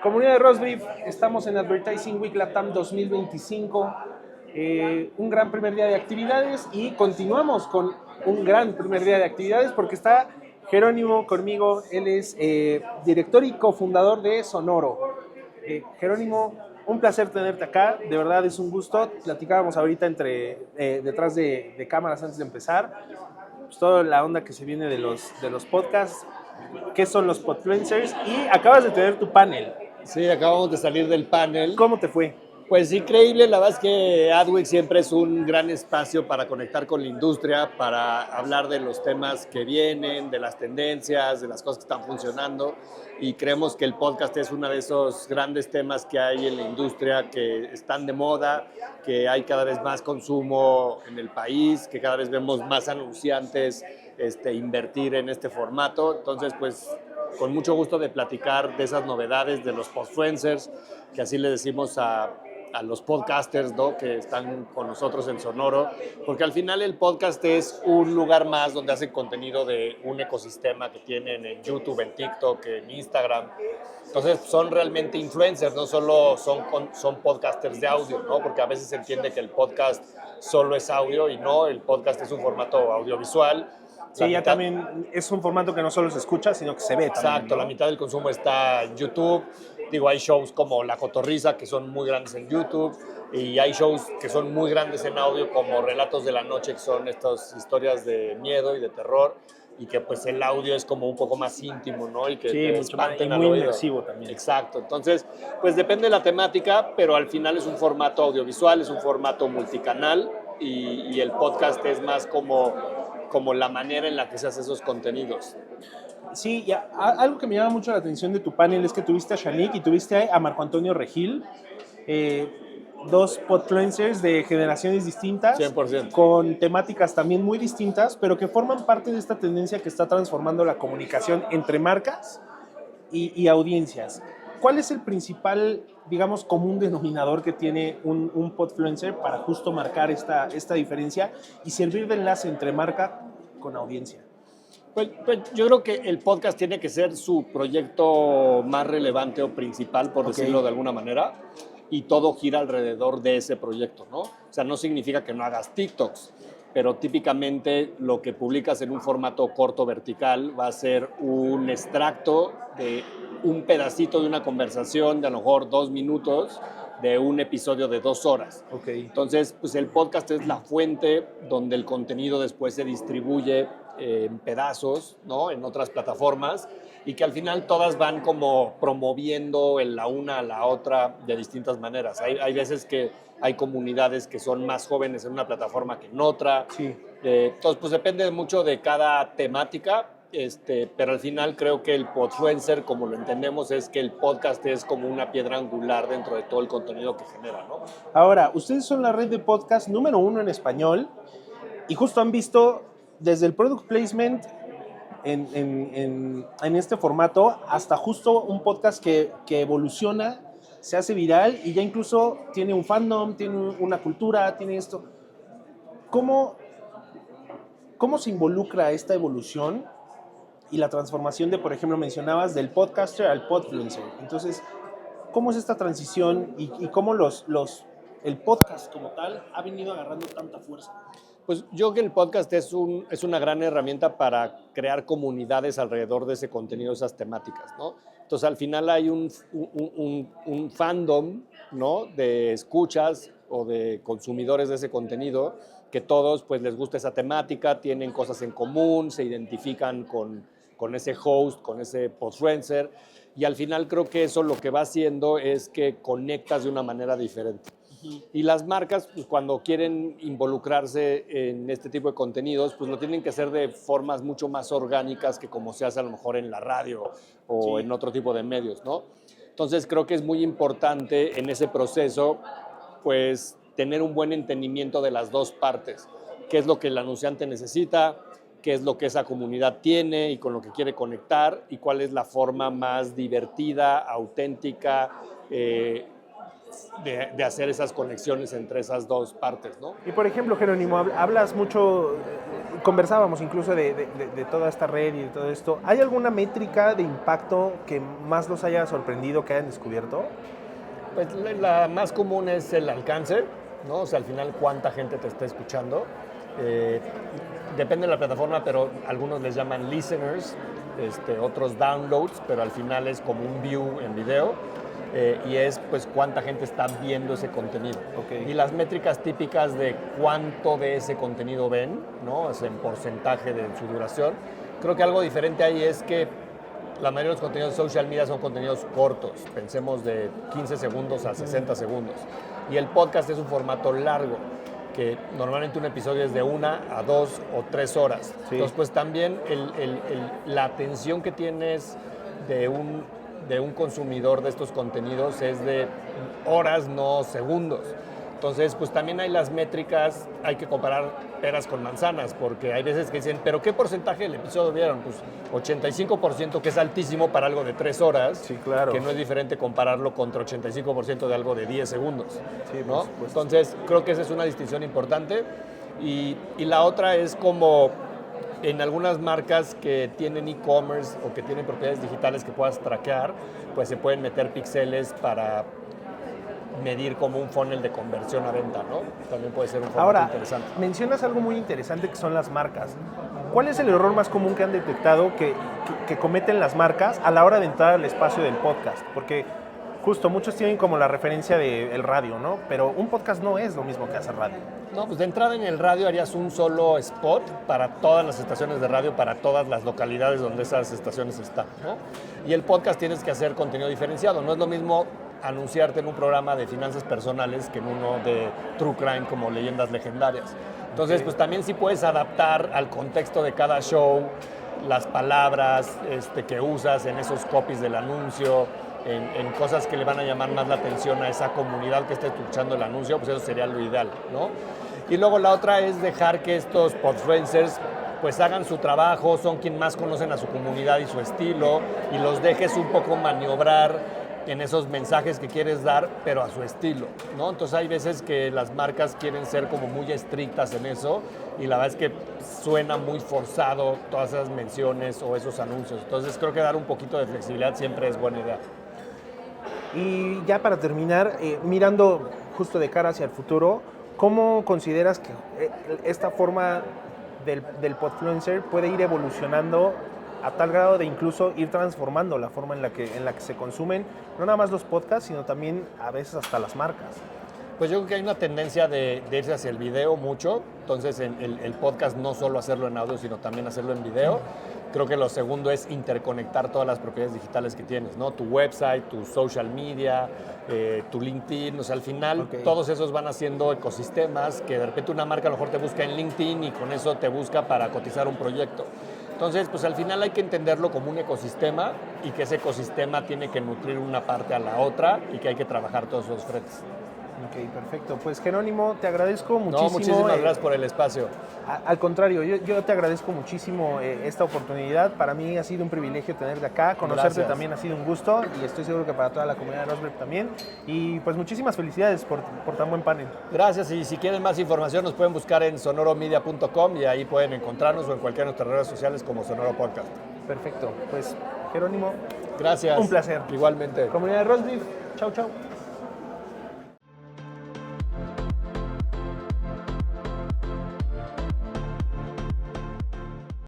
Comunidad de Rosbrief, estamos en Advertising Week Latam 2025, un gran primer día de actividades y continuamos con un gran primer día de actividades porque está Jerónimo conmigo, él es director y cofundador de Sonoro. Jerónimo, un placer tenerte acá, de verdad es un gusto. Platicábamos ahorita detrás de cámaras antes de empezar, pues, toda la onda que se viene de los podcasts, qué son los podfluencers y acabas de tener tu panel. Sí, acabamos de salir del panel. ¿Cómo te fue? Pues increíble, la verdad es que Adweek siempre es un gran espacio para conectar con la industria, para hablar de los temas que vienen, de las tendencias, de las cosas que están funcionando, y creemos que el podcast es uno de esos grandes temas que hay en la industria que están de moda, que hay cada vez más consumo en el país, que cada vez vemos más anunciantes invertir en este formato. Entonces, pues con mucho gusto de platicar de esas novedades, de los podfluencers, que así le decimos a los podcasters, ¿no?, que están con nosotros en Sonoro, porque al final el podcast es un lugar más donde hacen contenido de un ecosistema que tienen en YouTube, en TikTok, en Instagram. Entonces son realmente influencers, no solo son podcasters de audio, ¿no?, porque a veces se entiende que el podcast solo es audio y no, el podcast es un formato audiovisual. Sí, ya también es un formato que no solo se escucha, sino que se ve también, Exacto, ¿no? la mitad del consumo está en YouTube. Digo, hay shows como La Cotorrisa que son muy grandes en YouTube, y hay shows que son muy grandes en audio como Relatos de la Noche, que son estas historias de miedo y de terror, y que pues el audio es como un poco más íntimo, ¿no? Y que Sí, te mucho más, y espanten al muy oído. inmersivo también. Exacto, entonces pues depende de la temática, pero al final es un formato audiovisual, es un formato multicanal, y el podcast es más como la manera en la que se hacen esos contenidos. Sí, y algo que me llama mucho la atención de tu panel es que tuviste a Shanik y tuviste a Marco Antonio Regil, dos podfluencers de generaciones distintas, 100%. con temáticas también muy distintas, pero que forman parte de esta tendencia que está transformando la comunicación entre marcas y audiencias. ¿Cuál es el principal, digamos, común denominador que tiene un podfluencer para justo marcar esta diferencia y servir de enlace entre marca con audiencia? Pues yo creo que el podcast tiene que ser su proyecto más relevante o principal, por decirlo de alguna manera, y todo gira alrededor de ese proyecto, ¿no? O sea, no significa que no hagas TikToks, pero típicamente lo que publicas en un formato corto vertical va a ser un extracto de un pedacito de una conversación de a lo mejor 2 minutos de un episodio de 2 horas. Entonces, pues el podcast es la fuente donde el contenido después se distribuye en pedazos, ¿no?, en otras plataformas, y que al final todas van como promoviendo en la una a la otra de distintas maneras. Hay veces que hay comunidades que son más jóvenes en una plataforma que en otra. Sí. Entonces, pues depende mucho de cada temática, pero al final creo que el podfluencer, como lo entendemos, es que el podcast es como una piedra angular dentro de todo el contenido que genera, ¿no? Ahora, ustedes son la red de podcast número 1 en español y justo han visto desde el product placement en este formato hasta justo un podcast que evoluciona, se hace viral y ya incluso tiene un fandom, tiene una cultura, tiene esto. ¿Cómo se involucra esta evolución y la transformación de, por ejemplo, mencionabas del podcaster al podfluencer? Entonces, ¿cómo es esta transición y cómo el podcast como tal ha venido agarrando tanta fuerza? Pues yo creo que el podcast es una gran herramienta para crear comunidades alrededor de ese contenido, esas temáticas, ¿no? Entonces, al final hay un fandom, ¿no?, de escuchas o de consumidores de ese contenido, que todos pues les gusta esa temática, tienen cosas en común, se identifican con ese host, con ese podfluencer, y al final creo que eso lo que va haciendo es que conectas de una manera diferente. Y las marcas, pues, cuando quieren involucrarse en este tipo de contenidos, pues lo tienen que hacer de formas mucho más orgánicas que como se hace a lo mejor en la radio o en otro tipo de medios, ¿no? Entonces creo que es muy importante en ese proceso, pues, tener un buen entendimiento de las dos partes. ¿Qué es lo que el anunciante necesita? ¿Qué es lo que esa comunidad tiene y con lo que quiere conectar? ¿Y cuál es la forma más divertida, auténtica, de hacer esas conexiones entre esas dos partes, ¿no? Y por ejemplo, Jerónimo, hablas mucho conversábamos incluso de toda esta red y de todo esto. ¿Hay alguna métrica de impacto que más los haya sorprendido, que hayan descubierto? Pues la más común es el alcance, ¿no? O sea, al final cuánta gente te está escuchando. Depende de la plataforma, pero algunos les llaman listeners, otros downloads, pero al final es como un view en video. Y es pues cuánta gente está viendo ese contenido. Okay. Y las métricas típicas de cuánto de ese contenido ven, ¿no? Es en porcentaje de su duración. Creo que algo diferente ahí es que la mayoría de los contenidos de social media son contenidos cortos, pensemos de 15 segundos a 60 segundos. Y el podcast es un formato largo, que normalmente un episodio es de 1 a 2 o 3 horas. Sí. Entonces, pues también la atención que tienes de un consumidor de estos contenidos es de horas, no segundos. Entonces, pues también hay las métricas, hay que comparar peras con manzanas, porque hay veces que dicen, ¿pero qué porcentaje del episodio vieron? Pues 85%, que es altísimo para algo de 3 horas, sí, claro. Que no es diferente compararlo contra 85% de algo de 10 segundos, sí, ¿no? Entonces, creo que esa es una distinción importante. Y la otra es como en algunas marcas que tienen e-commerce o que tienen propiedades digitales que puedas traquear, pues se pueden meter píxeles para medir como un funnel de conversión a venta, ¿no? También puede ser un formato interesante. Mencionas algo muy interesante que son las marcas. ¿Cuál es el error más común que han detectado que cometen las marcas a la hora de entrar al espacio del podcast? Porque justo muchos tienen como la referencia del radio, ¿no? Pero un podcast no es lo mismo que hacer radio. No, pues de entrada en el radio harías un solo spot para todas las estaciones de radio, para todas las localidades donde esas estaciones están, ¿no? Y el podcast tienes que hacer contenido diferenciado. No es lo mismo anunciarte en un programa de finanzas personales que en uno de true crime como Leyendas Legendarias. Entonces, pues también sí puedes adaptar al contexto de cada show las palabras que usas en esos copies del anuncio, en cosas que le van a llamar más la atención a esa comunidad que esté escuchando el anuncio, pues eso sería lo ideal, ¿no? Y luego la otra es dejar que estos podfluencers pues hagan su trabajo, son quien más conocen a su comunidad y su estilo, y los dejes un poco maniobrar en esos mensajes que quieres dar, pero a su estilo, ¿no? Entonces hay veces que las marcas quieren ser como muy estrictas en eso y la verdad es que suena muy forzado todas esas menciones o esos anuncios. Entonces creo que dar un poquito de flexibilidad siempre es buena idea. Y ya para terminar, mirando justo de cara hacia el futuro, ¿cómo consideras que esta forma del podfluencer puede ir evolucionando a tal grado de incluso ir transformando la forma en la que se consumen, no nada más los podcasts, sino también a veces hasta las marcas? Pues yo creo que hay una tendencia de irse hacia el video mucho, entonces el podcast no solo hacerlo en audio, sino también hacerlo en video. Creo que lo segundo es interconectar todas las propiedades digitales que tienes, ¿no? Tu website, tu social media, tu LinkedIn, o sea, al final todos esos van haciendo ecosistemas que de repente una marca a lo mejor te busca en LinkedIn y con eso te busca para cotizar un proyecto. Entonces, pues al final hay que entenderlo como un ecosistema y que ese ecosistema tiene que nutrir una parte a la otra y que hay que trabajar todos esos frentes. Ok, perfecto. Pues Jerónimo, te agradezco muchísimo. No, muchísimas gracias por el espacio. Al contrario, yo te agradezco muchísimo esta oportunidad. Para mí ha sido un privilegio tenerte acá. Conocerte gracias. También ha sido un gusto y estoy seguro que para toda la comunidad de Rosberg también. Y pues muchísimas felicidades por tan buen panel. Gracias, y si quieren más información nos pueden buscar en sonoromedia.com y ahí pueden encontrarnos o en cualquiera de nuestras redes sociales como Sonoro Podcast. Perfecto. Pues Jerónimo, gracias. Un placer. Igualmente. Comunidad de Rosberg, chau, chau.